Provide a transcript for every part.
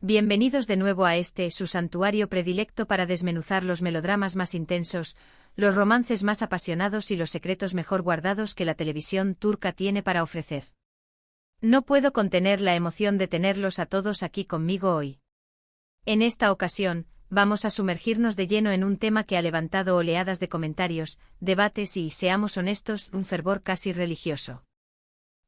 Bienvenidos de nuevo a su santuario predilecto para desmenuzar los melodramas más intensos, los romances más apasionados y los secretos mejor guardados que la televisión turca tiene para ofrecer. No puedo contener la emoción de tenerlos a todos aquí conmigo hoy. En esta ocasión, vamos a sumergirnos de lleno en un tema que ha levantado oleadas de comentarios, debates y, seamos honestos, un fervor casi religioso.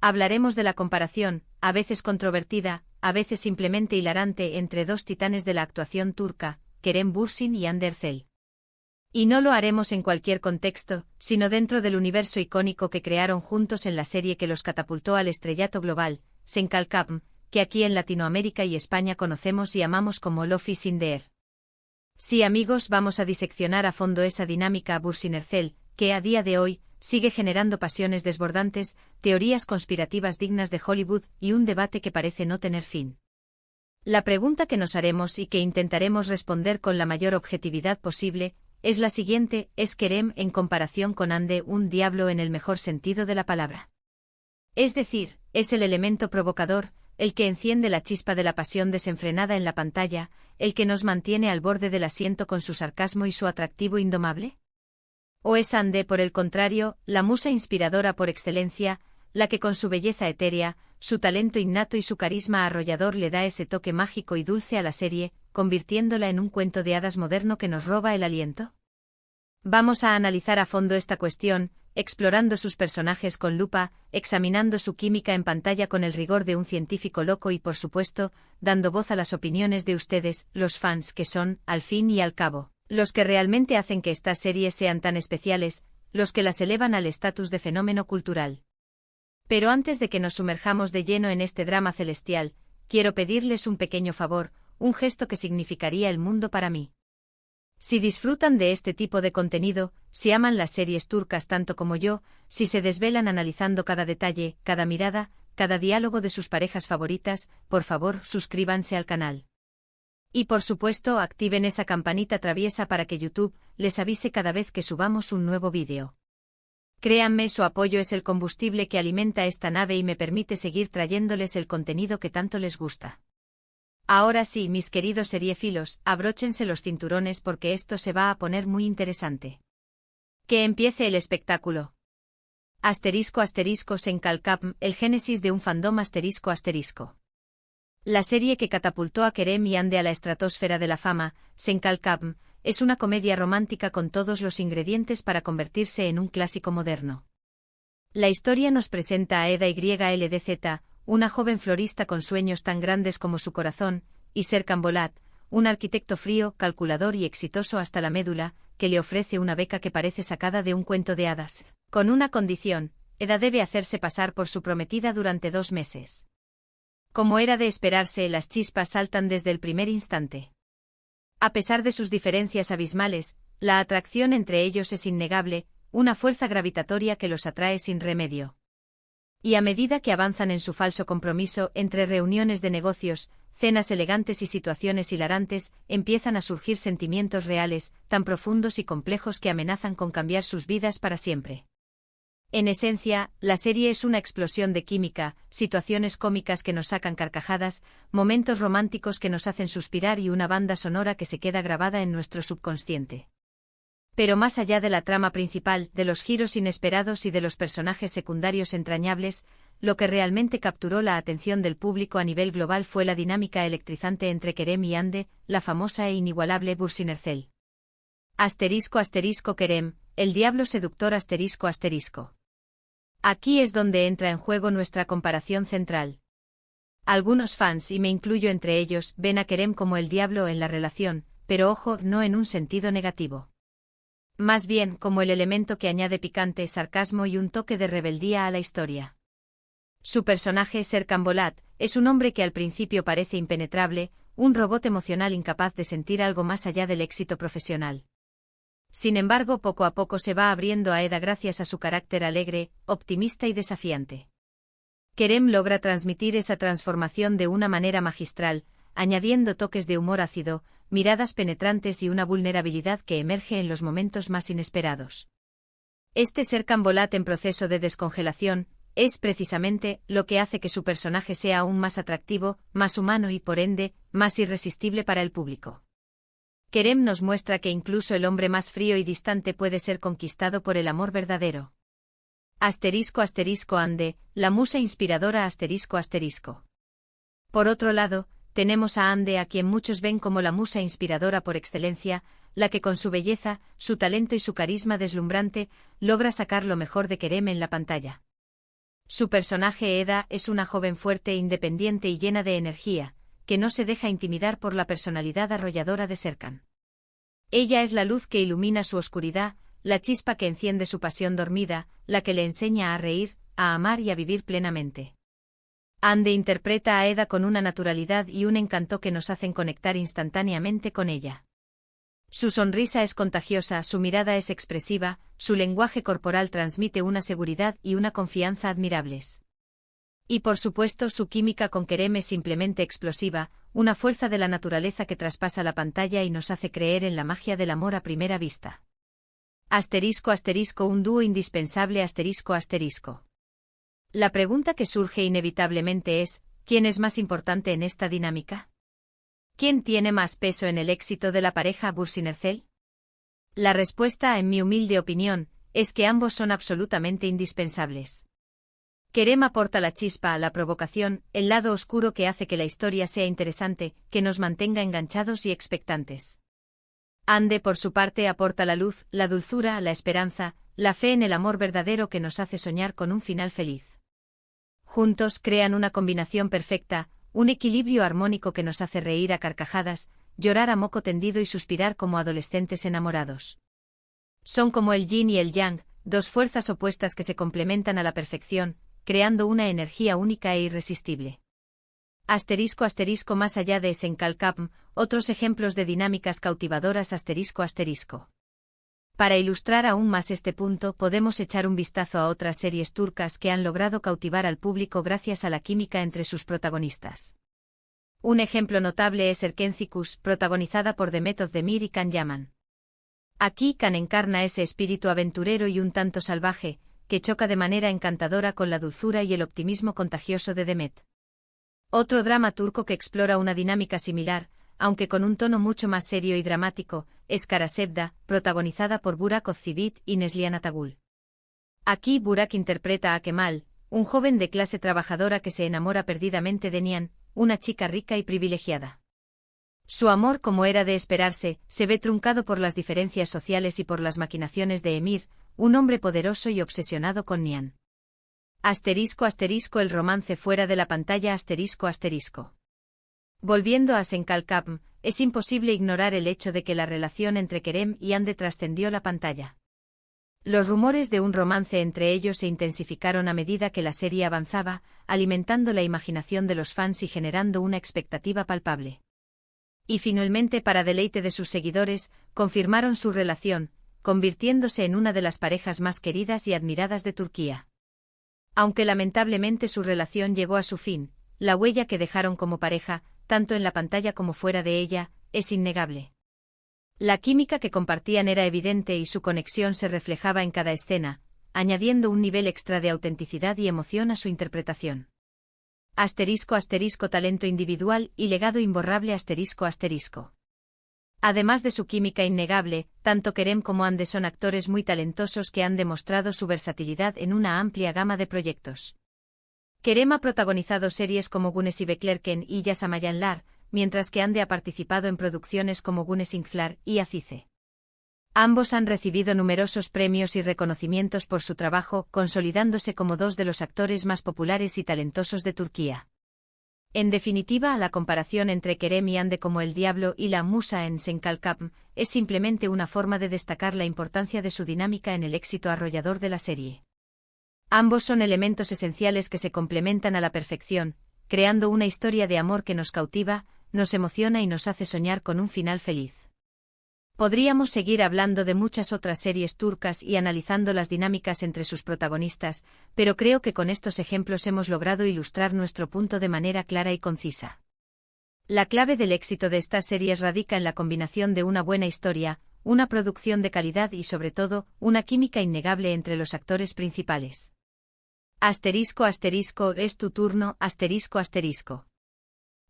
Hablaremos de la comparación, a veces controvertida, a veces simplemente hilarante entre dos titanes de la actuación turca, Kerem Bürsin y Hande Erçel. Y no lo haremos en cualquier contexto, sino dentro del universo icónico que crearon juntos en la serie que los catapultó al estrellato global, Sen Kalkapm, que aquí en Latinoamérica y España conocemos y amamos como Love is in the Air. Sí, amigos, vamos a diseccionar a fondo esa dinámica Bürsin-Erçel, que a día de hoy sigue generando pasiones desbordantes, teorías conspirativas dignas de Hollywood y un debate que parece no tener fin. La pregunta que nos haremos y que intentaremos responder con la mayor objetividad posible es la siguiente: ¿es Kerem en comparación con Hande un diablo en el mejor sentido de la palabra? Es decir, ¿es el elemento provocador, el que enciende la chispa de la pasión desenfrenada en la pantalla, el que nos mantiene al borde del asiento con su sarcasmo y su atractivo indomable? ¿O es Hande, por el contrario, la musa inspiradora por excelencia, la que con su belleza etérea, su talento innato y su carisma arrollador le da ese toque mágico y dulce a la serie, convirtiéndola en un cuento de hadas moderno que nos roba el aliento? Vamos a analizar a fondo esta cuestión, explorando sus personajes con lupa, examinando su química en pantalla con el rigor de un científico loco y, por supuesto, dando voz a las opiniones de ustedes, los fans, que son, al fin y al cabo, los que realmente hacen que estas series sean tan especiales, los que las elevan al estatus de fenómeno cultural. Pero antes de que nos sumerjamos de lleno en este drama celestial, quiero pedirles un pequeño favor, un gesto que significaría el mundo para mí. Si disfrutan de este tipo de contenido, si aman las series turcas tanto como yo, si se desvelan analizando cada detalle, cada mirada, cada diálogo de sus parejas favoritas, por favor, suscríbanse al canal. Y por supuesto, activen esa campanita traviesa para que YouTube les avise cada vez que subamos un nuevo vídeo. Créanme, su apoyo es el combustible que alimenta esta nave y me permite seguir trayéndoles el contenido que tanto les gusta. Ahora sí, mis queridos seriefilos, abróchense los cinturones porque esto se va a poner muy interesante. Que empiece el espectáculo. Sen Kalkapm, el génesis de un fandom ***. La serie que catapultó a Kerem y Hande a la estratosfera de la fama, Sen Kalkapm, es una comedia romántica con todos los ingredientes para convertirse en un clásico moderno. La historia nos presenta a Eda YLDZ, una joven florista con sueños tan grandes como su corazón, y Serkan Bolat, un arquitecto frío, calculador y exitoso hasta la médula, que le ofrece una beca que parece sacada de un cuento de hadas. Con una condición: Eda debe hacerse pasar por su prometida durante 2 meses. Como era de esperarse, las chispas saltan desde el primer instante. A pesar de sus diferencias abismales, la atracción entre ellos es innegable, una fuerza gravitatoria que los atrae sin remedio. Y a medida que avanzan en su falso compromiso, entre reuniones de negocios, cenas elegantes y situaciones hilarantes, empiezan a surgir sentimientos reales, tan profundos y complejos que amenazan con cambiar sus vidas para siempre. En esencia, la serie es una explosión de química, situaciones cómicas que nos sacan carcajadas, momentos románticos que nos hacen suspirar y una banda sonora que se queda grabada en nuestro subconsciente. Pero más allá de la trama principal, de los giros inesperados y de los personajes secundarios entrañables, lo que realmente capturó la atención del público a nivel global fue la dinámica electrizante entre Kerem y Hande, la famosa e inigualable Bürsin-Erçel. Kerem, el diablo seductor ***. Aquí es donde entra en juego nuestra comparación central. Algunos fans, y me incluyo entre ellos, ven a Kerem como el diablo en la relación, pero ojo, no en un sentido negativo. Más bien como el elemento que añade picante, sarcasmo y un toque de rebeldía a la historia. Su personaje, Serkan Bolat, es un hombre que al principio parece impenetrable, un robot emocional incapaz de sentir algo más allá del éxito profesional. Sin embargo, poco a poco se va abriendo a Eda gracias a su carácter alegre, optimista y desafiante. Kerem logra transmitir esa transformación de una manera magistral, añadiendo toques de humor ácido, miradas penetrantes y una vulnerabilidad que emerge en los momentos más inesperados. Serkan Bolat en proceso de descongelación, es precisamente lo que hace que su personaje sea aún más atractivo, más humano y por ende, más irresistible para el público. Kerem nos muestra que incluso el hombre más frío y distante puede ser conquistado por el amor verdadero. **Ande, la musa inspiradora **. Por otro lado, tenemos a Ande, a quien muchos ven como la musa inspiradora por excelencia, la que con su belleza, su talento y su carisma deslumbrante, logra sacar lo mejor de Kerem en la pantalla. Su personaje Eda es una joven fuerte, independiente y llena de energía, que no se deja intimidar por la personalidad arrolladora de Serkan. Ella es la luz que ilumina su oscuridad, la chispa que enciende su pasión dormida, la que le enseña a reír, a amar y a vivir plenamente. Ande interpreta a Eda con una naturalidad y un encanto que nos hacen conectar instantáneamente con ella. Su sonrisa es contagiosa, su mirada es expresiva, su lenguaje corporal transmite una seguridad y una confianza admirables. Y por supuesto su química con Kerem es simplemente explosiva, una fuerza de la naturaleza que traspasa la pantalla y nos hace creer en la magia del amor a primera vista. **, un dúo indispensable **. La pregunta que surge inevitablemente es, ¿quién es más importante en esta dinámica? ¿Quién tiene más peso en el éxito de la pareja Bursin-Ercel? La respuesta, en mi humilde opinión, es que ambos son absolutamente indispensables. Kerem aporta la chispa, la provocación, el lado oscuro que hace que la historia sea interesante, que nos mantenga enganchados y expectantes. Ande, por su parte, aporta la luz, la dulzura, la esperanza, la fe en el amor verdadero que nos hace soñar con un final feliz. Juntos crean una combinación perfecta, un equilibrio armónico que nos hace reír a carcajadas, llorar a moco tendido y suspirar como adolescentes enamorados. Son como el yin y el yang, dos fuerzas opuestas que se complementan a la perfección, creando una energía única e irresistible. **, más allá de Senkalkapm, otros ejemplos de dinámicas cautivadoras **. Para ilustrar aún más este punto podemos echar un vistazo a otras series turcas que han logrado cautivar al público gracias a la química entre sus protagonistas. Un ejemplo notable es Erkencikus, protagonizada por Demet Özdemir y Can Yaman. Aquí Can encarna ese espíritu aventurero y un tanto salvaje, que choca de manera encantadora con la dulzura y el optimismo contagioso de Demet. Otro drama turco que explora una dinámica similar, aunque con un tono mucho más serio y dramático, es Kara Sevda, protagonizada por Burak Özçivit y Neslihan Atagul. Aquí Burak interpreta a Kemal, un joven de clase trabajadora que se enamora perdidamente de Nihan, una chica rica y privilegiada. Su amor, como era de esperarse, se ve truncado por las diferencias sociales y por las maquinaciones de Emir, un hombre poderoso y obsesionado con Nihan. **, el romance fuera de la pantalla **. Volviendo a Senkalkapm, es imposible ignorar el hecho de que la relación entre Kerem y Ande trascendió la pantalla. Los rumores de un romance entre ellos se intensificaron a medida que la serie avanzaba, alimentando la imaginación de los fans y generando una expectativa palpable. Y finalmente, para deleite de sus seguidores, confirmaron su relación, convirtiéndose en una de las parejas más queridas y admiradas de Turquía. Aunque lamentablemente su relación llegó a su fin, la huella que dejaron como pareja, tanto en la pantalla como fuera de ella, es innegable. La química que compartían era evidente y su conexión se reflejaba en cada escena, añadiendo un nivel extra de autenticidad y emoción a su interpretación. **, talento individual y legado imborrable **. Además de su química innegable, tanto Kerem como Ande son actores muy talentosos que han demostrado su versatilidad en una amplia gama de proyectos. Kerem ha protagonizado series como Güneşi Beklerken y Yaşamayanlar, mientras que Ande ha participado en producciones como Güneşinkler y Azize. Ambos han recibido numerosos premios y reconocimientos por su trabajo, consolidándose como dos de los actores más populares y talentosos de Turquía. En definitiva, la comparación entre Kerem y Ande como el diablo y la musa en Senkalkapm es simplemente una forma de destacar la importancia de su dinámica en el éxito arrollador de la serie. Ambos son elementos esenciales que se complementan a la perfección, creando una historia de amor que nos cautiva, nos emociona y nos hace soñar con un final feliz. Podríamos seguir hablando de muchas otras series turcas y analizando las dinámicas entre sus protagonistas, pero creo que con estos ejemplos hemos logrado ilustrar nuestro punto de manera clara y concisa. La clave del éxito de estas series radica en la combinación de una buena historia, una producción de calidad y sobre todo, una química innegable entre los actores principales. Asterisco asterisco, es tu turno, asterisco asterisco.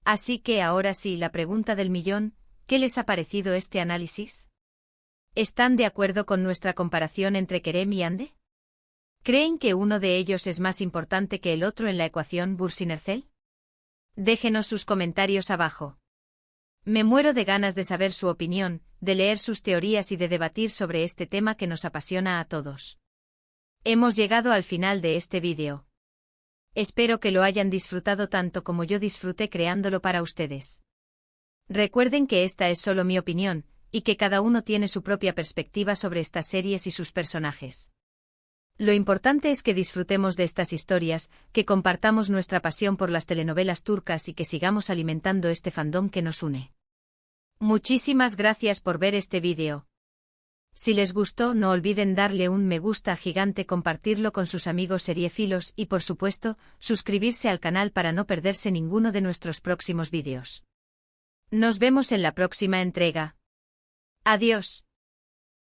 Así que ahora sí, la pregunta del millón, ¿qué les ha parecido este análisis? ¿Están de acuerdo con nuestra comparación entre Kerem y Ande? ¿Creen que uno de ellos es más importante que el otro en la ecuación Bur-Sinercel? Déjenos sus comentarios abajo. Me muero de ganas de saber su opinión, de leer sus teorías y de debatir sobre este tema que nos apasiona a todos. Hemos llegado al final de este vídeo. Espero que lo hayan disfrutado tanto como yo disfruté creándolo para ustedes. Recuerden que esta es solo mi opinión, y que cada uno tiene su propia perspectiva sobre estas series y sus personajes. Lo importante es que disfrutemos de estas historias, que compartamos nuestra pasión por las telenovelas turcas y que sigamos alimentando este fandom que nos une. Muchísimas gracias por ver este vídeo. Si les gustó, no olviden darle un me gusta gigante, compartirlo con sus amigos seriéfilos y, por supuesto, suscribirse al canal para no perderse ninguno de nuestros próximos vídeos. Nos vemos en la próxima entrega. Adiós.